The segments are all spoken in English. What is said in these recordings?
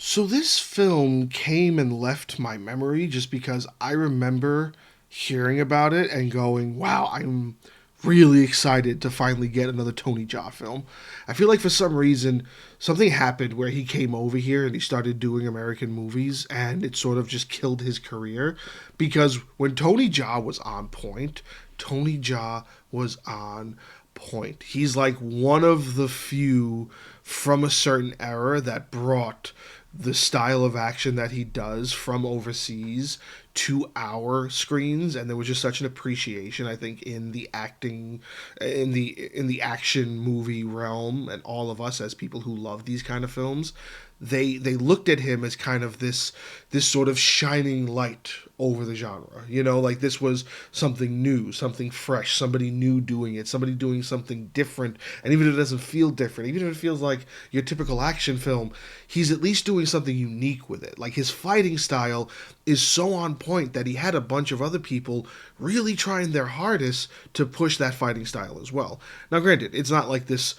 So this film came and left my memory just because I remember hearing about it and going, "Wow, I'm really excited to finally get another Tony Jaa film." I feel like for some reason something happened where he came over here and he started doing American movies and it sort of just killed his career because when Tony Jaa was on point, Tony Jaa was on point. He's like one of the few from a certain era that brought the style of action that he does from overseas to our screens, and there was just such an appreciation, I think, in the acting, in the action movie realm, and all of us as people who love these kind of films, they looked at him as kind of this sort of shining light over the genre. Like this was something new, something fresh, somebody new doing it, somebody doing something different. And even if it doesn't feel different, even if it feels like your typical action film, he's at least doing something unique with it. Like his fighting style is so on point that he had a bunch of other people really trying their hardest to push that fighting style as well. Now, granted, it's not like this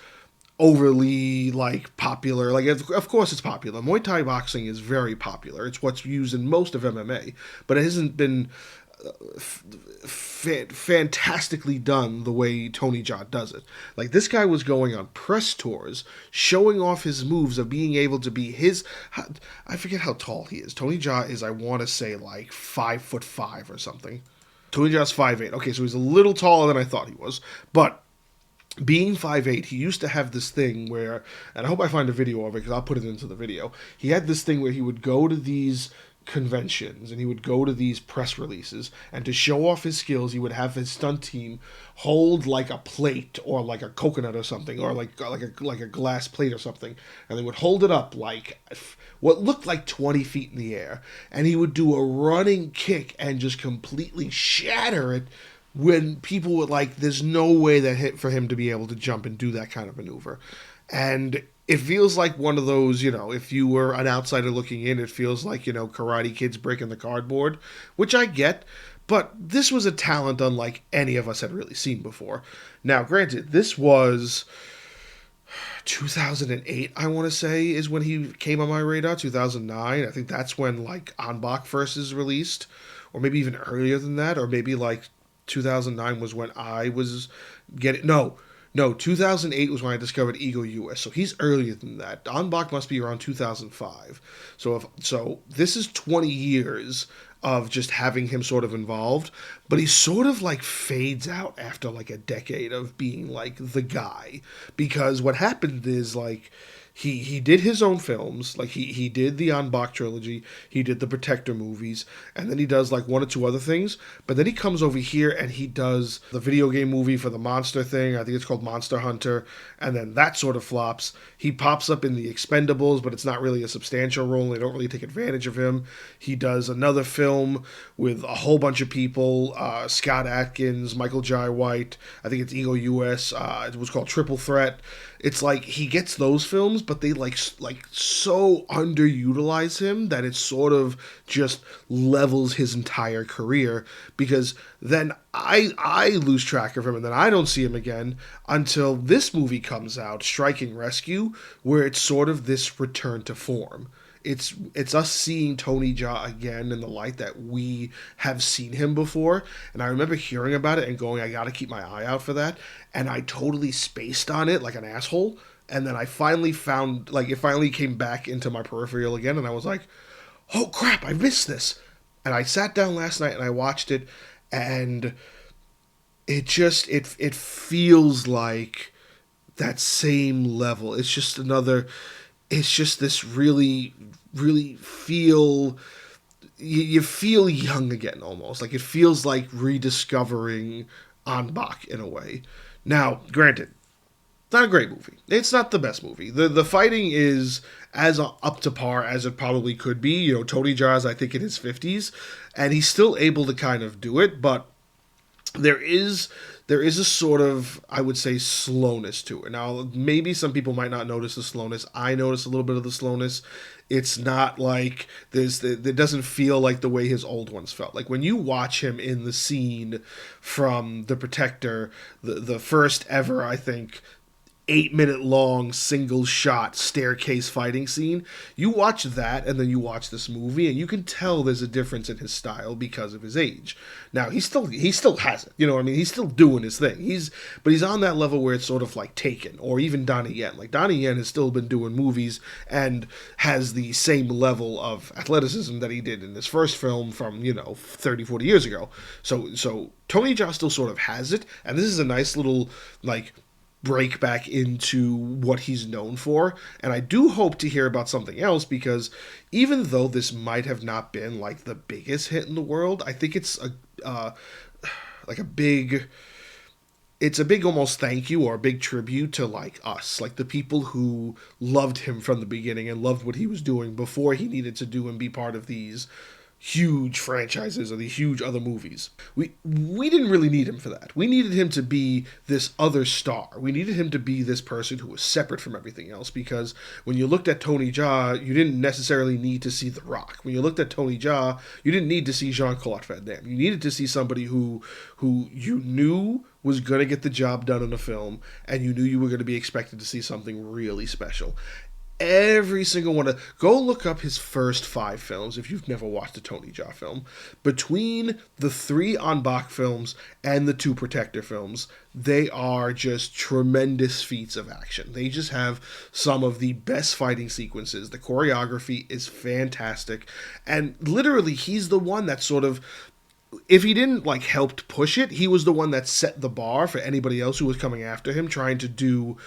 overly like popular. Like of course it's popular. Muay Thai boxing is very popular. It's what's used in most of MMA, but it hasn't been fantastically done the way Tony Jaa does it. Like this guy was going on press tours, showing off his moves of being able to be his. I forget how tall he is. Tony Jaa is, I want to say, like 5'5" or something. Tony Jaa's 5'8". Okay, so he's a little taller than I thought he was, but being 5'8", he used to have this thing where, and I hope I find a video of it because I'll put it into the video. He had this thing where he would go to these conventions and he would go to these press releases, and to show off his skills he would have his stunt team hold like a plate or like a coconut or something, or like a glass plate or something, and they would hold it up like what looked like 20 feet in the air, and he would do a running kick and just completely shatter it when people were like, there's no way that hit for him to be able to jump and do that kind of maneuver. And it feels like one of those, if you were an outsider looking in, it feels like, Karate Kid's breaking the cardboard, which I get, but this was a talent unlike any of us had really seen before. Now, granted, this was 2008, I want to say, is when he came on my radar. 2009, I think that's when like Anbach first is released, or maybe even earlier than that, or maybe like 2009 was when I was getting. No, 2008 was when I discovered Ego US. So he's earlier than that. Don Bach must be around 2005. So this is 20 years of just having him sort of involved, but he sort of like fades out after like a decade of being like the guy, because what happened is like he did his own films. Like he did the On Bach trilogy, he did the Protector movies, and then he does like one or two other things. But then he comes over here and he does the video game movie for the monster thing. I think it's called Monster Hunter, and then that sort of flops. He pops up in the Expendables, but it's not really a substantial role. They don't really take advantage of him. He does another film with a whole bunch of people: Scott Atkins, Michael Jai White. I think it's Ego US. It was called Triple Threat. It's like he gets those films, but they like so underutilize him that it sort of just levels his entire career, because then I lose track of him and then I don't see him again until this movie comes out, Striking Rescue, where it's sort of this return to form. It's us seeing Tony Jaa again in the light that we have seen him before. And I remember hearing about it and going, I gotta keep my eye out for that. And I totally spaced on it like an asshole. And then I finally found, like, it finally came back into my peripheral again, and I was like, oh crap, I missed this. And I sat down last night and I watched it, and it feels like that same level. It's just this really, really you feel young again, almost like it feels like rediscovering Anbach in a way. Now, granted, not a great movie. It's not the best movie. The fighting is as up to par as it probably could be. Tony Jaa's, I think, in his 50s, and he's still able to kind of do it, but there is a sort of, I would say, slowness to it. Now, maybe some people might not notice the slowness. I notice a little bit of the slowness. It's not like it doesn't feel like the way his old ones felt. Like when you watch him in the scene from The Protector, the first ever, I think, 8-minute long single shot staircase fighting scene. You watch that and then you watch this movie and you can tell there's a difference in his style because of his age. Now he still has it. You know what I mean? He's still doing his thing. But he's on that level where it's sort of like Taken or even Donnie Yen. Like Donnie Yen has still been doing movies and has the same level of athleticism that he did in his first film from, 30, 40 years ago. So Tony Jaa still sort of has it, and this is a nice little like break back into what he's known for. And I do hope to hear about something else because even though this might have not been like the biggest hit in the world, I think it's like a big it's a big almost thank you or a big tribute to like us, like the people who loved him from the beginning and loved what he was doing before he needed to do and be part of these huge franchises or the huge other movies. We didn't really need him for that. We needed him to be this other star. We needed him to be this person who was separate from everything else because when you looked at Tony Jaa, you didn't necessarily need to see The Rock. When you looked at Tony Jaa, you didn't need to see Jean-Claude Van Damme. You needed to see somebody who you knew was going to get the job done in a film and you knew you were going to be expected to see something really special. Every single one of go look up his first 5 films if you've never watched a Tony Jaa film. Between the 3 En Bak films and the 2 Protector films, they are just tremendous feats of action. They just have some of the best fighting sequences. The choreography is fantastic, and literally he's the one that sort of, if he didn't like helped push it, he was the one that set the bar for anybody else who was coming after him, trying to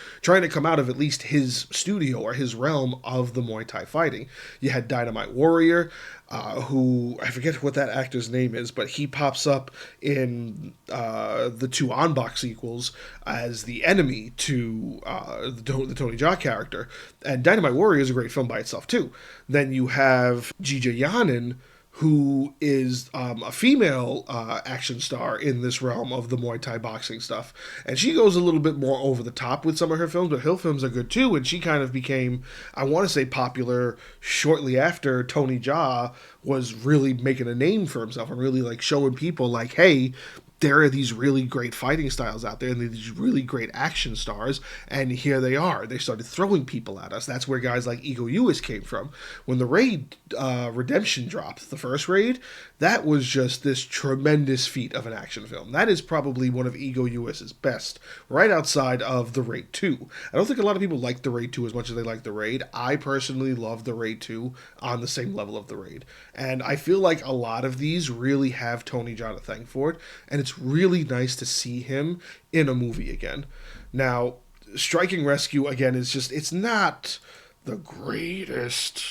come out of at least his studio or his realm of the Muay Thai fighting. You had Dynamite Warrior, who I forget what that actor's name is, but he pops up in the 2 En Bak sequels as the enemy to the Tony Jaa character. And Dynamite Warrior is a great film by itself too. Then you have Jija Yanin, who is a female action star in this realm of the Muay Thai boxing stuff. And she goes a little bit more over the top with some of her films, but her films are good too. And she kind of became, I want to say, popular shortly after Tony Jaa was really making a name for himself and really like showing people like, hey, there are these really great fighting styles out there and these really great action stars, and here they are. They started throwing people at us. That's where guys like Ego Uwais came from. When the Raid Redemption dropped, the first Raid, that was just this tremendous feat of an action film. That is probably one of Ego Uwais' best, right outside of the Raid 2. I don't think a lot of people like the Raid 2 as much as they like the Raid. I personally love the Raid 2 on the same level of the Raid. And I feel like a lot of these really have Tony Jaa to thank for it, and it's really nice to see him in a movie again. Now, Striking Rescue, again, is just, it's not the greatest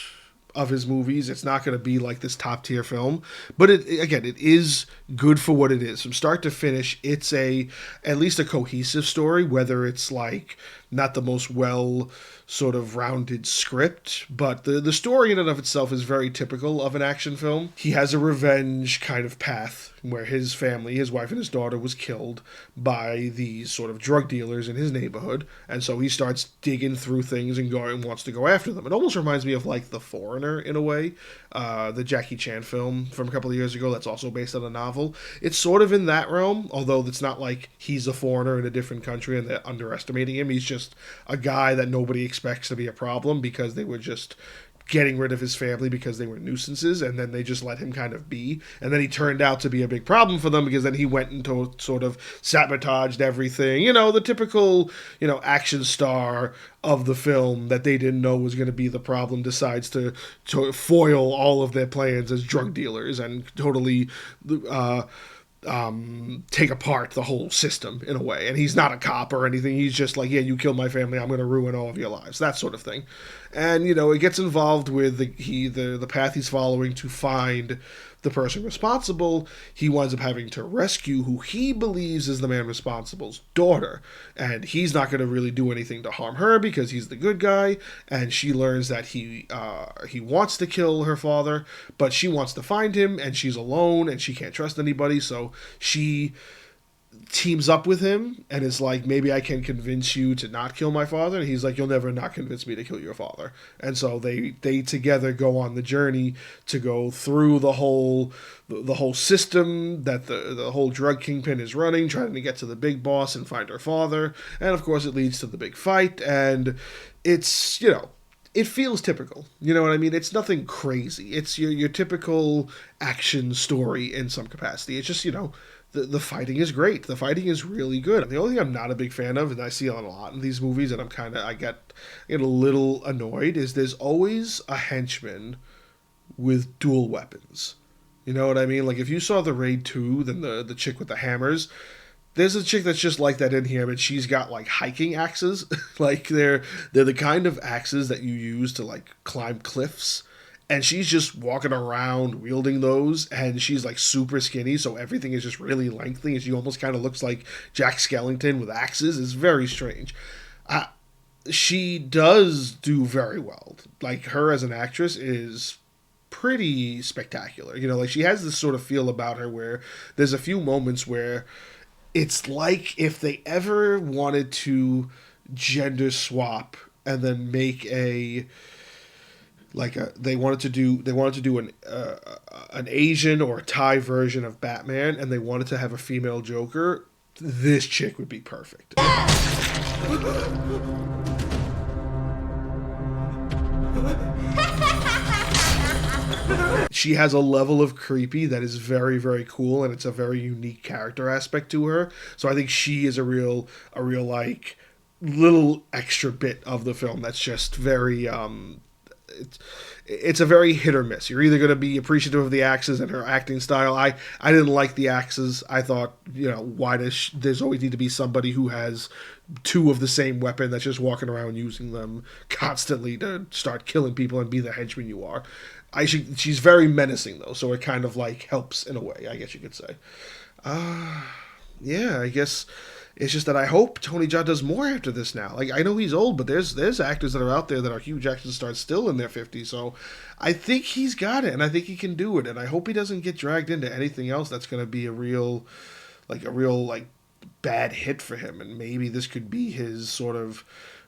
of his movies. It's not going to be like this top tier film, but it is good for what it is. From start to finish, it's at least a cohesive story, whether it's like not the most well sort of rounded script, but the story in and of itself is very typical of an action film. He has a revenge kind of path where his family, his wife and his daughter, was killed by these sort of drug dealers in his neighborhood, and so he starts digging through things and wants to go after them. It almost reminds me of like The Foreigner in a way, the Jackie Chan film from a couple of years ago that's also based on a novel. It's sort of in that realm, although it's not like he's a foreigner in a different country and they're underestimating him. He's just a guy that nobody expects to be a problem because they were just getting rid of his family because they were nuisances, and then they just let him kind of be. And then he turned out to be a big problem for them because then he went into sort of sabotaged everything. The typical, action star of the film that they didn't know was going to be the problem decides to foil all of their plans as drug dealers and totally take apart the whole system in a way. And he's not a cop or anything. He's just like, yeah, you killed my family, I'm going to ruin all of your lives, that sort of thing. And it gets involved with the path he's following to find the person responsible. He winds up having to rescue who he believes is the man responsible's daughter, and he's not going to really do anything to harm her because he's the good guy. And she learns that he wants to kill her father, but she wants to find him, and she's alone and she can't trust anybody, so she teams up with him and is like, maybe I can convince you to not kill my father. And he's like, you'll never not convince me to kill your father. And so they together go on the journey to go through the whole system that the whole drug kingpin is running, trying to get to the big boss and find her father. And of course, it leads to the big fight. And it's, it feels typical. You know what I mean? It's nothing crazy. It's your typical action story in some capacity. It's just, the fighting is great. The fighting is really good. The only thing I'm not a big fan of, and I see it a lot in these movies, and I get a little annoyed, is there's always a henchman with dual weapons. You know what I mean? Like if you saw the Raid 2, then the chick with the hammers, there's a chick that's just like that in here, but she's got like hiking axes. Like they're the kind of axes that you use to like climb cliffs. And she's just walking around wielding those, and she's like super skinny, so everything is just really lengthy, and she almost kind of looks like Jack Skellington with axes. It's very strange. She does do very well. Like her as an actress is pretty spectacular. Like she has this sort of feel about her where there's a few moments where it's like if they ever wanted to gender swap and then make they wanted to do an Asian or a Thai version of Batman, and they wanted to have a female Joker. This chick would be perfect. She has a level of creepy that is very, very cool, and it's a very unique character aspect to her. So I think she is a real like little extra bit of the film that's just very it's a very hit or miss. You're either going to be appreciative of the axes and her acting style. I didn't like the axes. I thought, why does there's always need to be somebody who has two of the same weapon that's just walking around using them constantly to start killing people and be the henchman you are. She's very menacing though, so it kind of like helps in a way, I guess you could say. Yeah, I guess it's just that I hope Tony Jaa does more after this now. Like I know he's old, but there's actors that are out there that are huge action stars still in their 50s. So I think he's got it, and I think he can do it. And I hope he doesn't get dragged into anything else that's going to be a real bad hit for him. And maybe this could be his sort of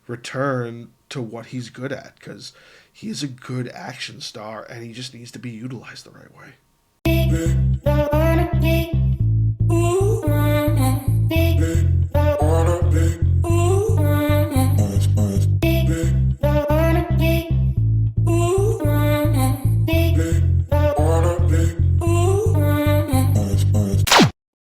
return to what he's good at, because he is a good action star, and he just needs to be utilized the right way.